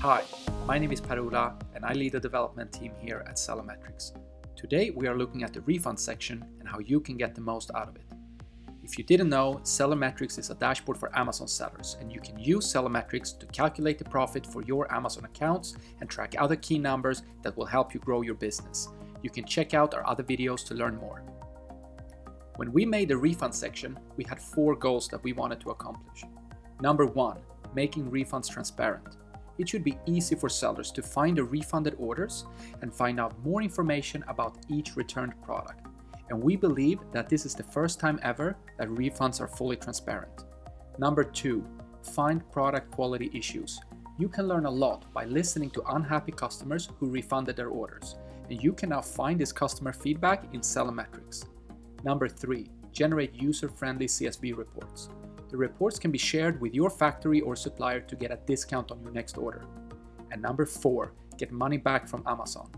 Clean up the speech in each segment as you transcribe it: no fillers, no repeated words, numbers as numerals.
Hi, my name is Per-Ola and I lead the development team here at Metrix. Today we are looking at the refund section and how you can get the most out of it. If you didn't know, Metrix is a dashboard for Amazon sellers, and you can use Metrix to calculate the profit for your Amazon accounts and track other key numbers that will help you grow your business. You can check out our other videos to learn more. When we made the refund section, we had 4 goals that we wanted to accomplish. Number 1, making refunds transparent. It should be easy for sellers to find the refunded orders and find out more information about each returned product. And we believe that this is the first time ever that refunds are fully transparent. Number 2, find product quality issues. You can learn a lot by listening to unhappy customers who refunded their orders, and you can now find this customer feedback in Metrix. Number 3, generate user-friendly CSV reports. The reports can be shared with your factory or supplier to get a discount on your next order. And number 4, get money back from Amazon.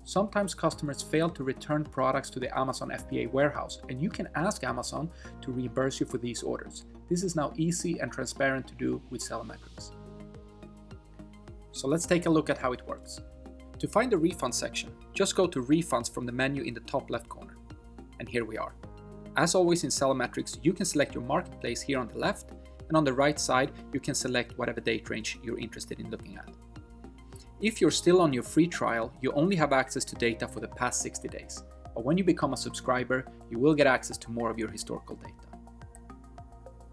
Sometimes customers fail to return products to the Amazon FBA warehouse, and you can ask Amazon to reimburse you for these orders. This is now easy and transparent to do with Metrix. So let's take a look at how it works. To find the refund section, just go to Refunds from the menu in the top left corner. And here we are. As always in Metrix, you can select your marketplace here on the left, and on the right side you can select whatever date range you're interested in looking at. If you're still on your free trial, you only have access to data for the past 60 days, but when you become a subscriber, you will get access to more of your historical data.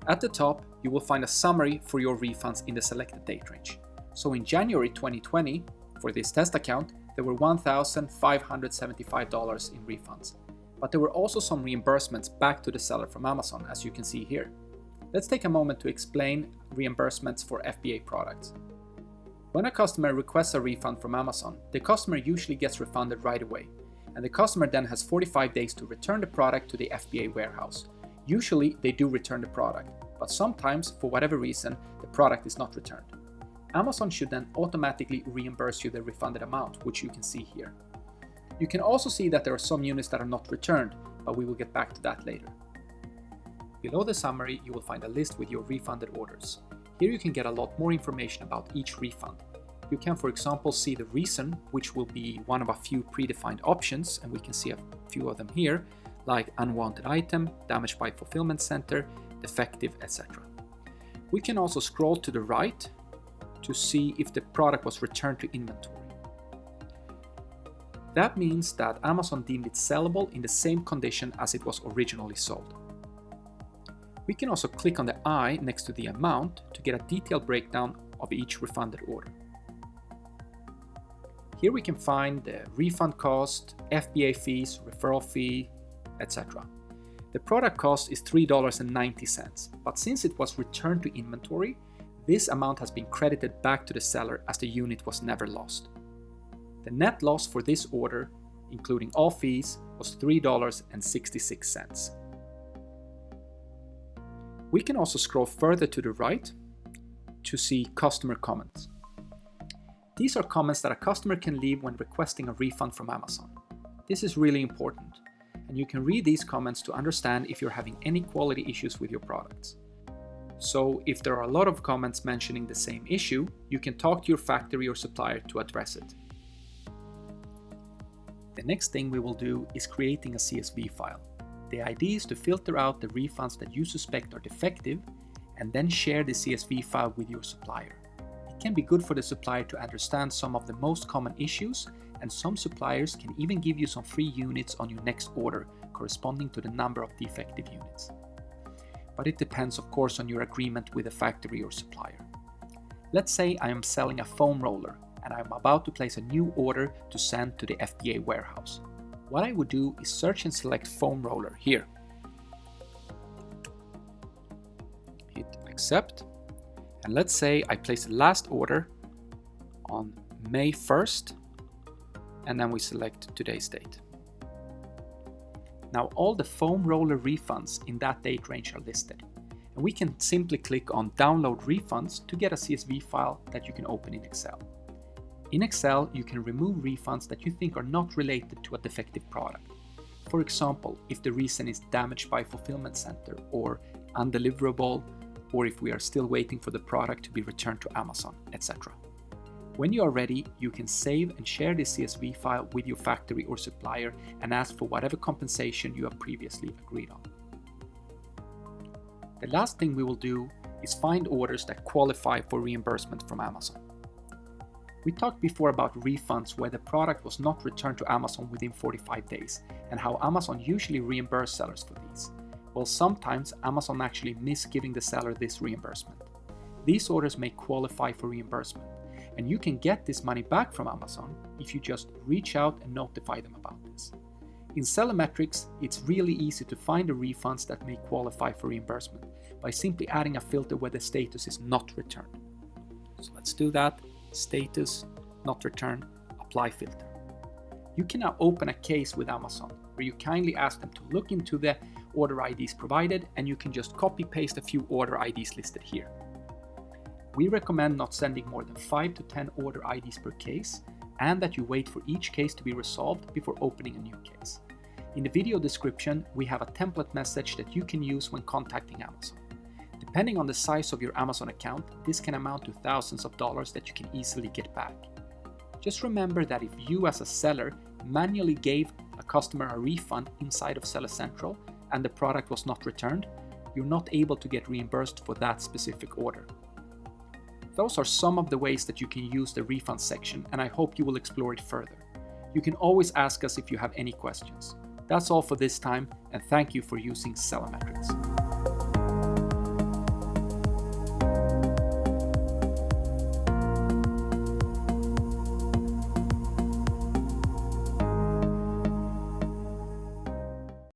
At the top, you will find a summary for your refunds in the selected date range. So in January 2020, for this test account, there were $1,575 in refunds. But there were also some reimbursements back to the seller from Amazon, as you can see here. Let's take a moment to explain reimbursements for FBA products. When a customer requests a refund from Amazon, the customer usually gets refunded right away, and the customer then has 45 days to return the product to the FBA warehouse. Usually they do return the product, but sometimes, for whatever reason, the product is not returned. Amazon should then automatically reimburse you the refunded amount, which you can see here. You can also see that there are some units that are not returned, but we will get back to that later. Below the summary, you will find a list with your refunded orders. Here you can get a lot more information about each refund. You can, for example, see the reason, which will be one of a few predefined options, and we can see a few of them here, like unwanted item, damaged by fulfillment center, defective, etc. We can also scroll to the right to see if the product was returned to inventory. That means that Amazon deemed it sellable in the same condition as it was originally sold. We can also click on the I next to the amount to get a detailed breakdown of each refunded order. Here we can find the refund cost, FBA fees, referral fee, etc. The product cost is $3.90, but since it was returned to inventory, this amount has been credited back to the seller as the unit was never lost. The net loss for this order, including all fees, was $3.66. We can also scroll further to the right to see customer comments. These are comments that a customer can leave when requesting a refund from Amazon. This is really important, and you can read these comments to understand if you're having any quality issues with your products. So if there are a lot of comments mentioning the same issue, you can talk to your factory or supplier to address it. The next thing we will do is creating a CSV file. The idea is to filter out the refunds that you suspect are defective and then share the CSV file with your supplier. It can be good for the supplier to understand some of the most common issues, and some suppliers can even give you some free units on your next order corresponding to the number of defective units. But it depends, of course, on your agreement with the factory or supplier. Let's say I am selling a foam roller and I'm about to place a new order to send to the FBA warehouse. What I would do is search and select foam roller here. Hit accept, and let's say I place the last order on May 1st, and then we select today's date. Now all the foam roller refunds in that date range are listed, and we can simply click on download refunds to get a CSV file that you can open in Excel. In Excel, you can remove refunds that you think are not related to a defective product. For example, if the reason is damaged by fulfillment center or undeliverable, or if we are still waiting for the product to be returned to Amazon, etc. When you are ready, you can save and share this CSV file with your factory or supplier and ask for whatever compensation you have previously agreed on. The last thing we will do is find orders that qualify for reimbursement from Amazon. We talked before about refunds where the product was not returned to Amazon within 45 days and how Amazon usually reimburses sellers for these. Well, sometimes Amazon actually miss giving the seller this reimbursement. These orders may qualify for reimbursement, and you can get this money back from Amazon if you just reach out and notify them about this. In Seller Metrix, it's really easy to find the refunds that may qualify for reimbursement by simply adding a filter where the status is not returned. So let's do that. Status, not returned, apply filter. You can now open a case with Amazon where you kindly ask them to look into the order IDs provided, and you can just copy paste a few order IDs listed here. We recommend not sending more than 5 to 10 order IDs per case, and that you wait for each case to be resolved before opening a new case. In the video description, we have a template message that you can use when contacting Amazon. Depending on the size of your Amazon account, this can amount to thousands of dollars that you can easily get back. Just remember that if you as a seller manually gave a customer a refund inside of Seller Central and the product was not returned, you're not able to get reimbursed for that specific order. Those are some of the ways that you can use the refund section, and I hope you will explore it further. You can always ask us if you have any questions. That's all for this time, and thank you for using Seller Metrix.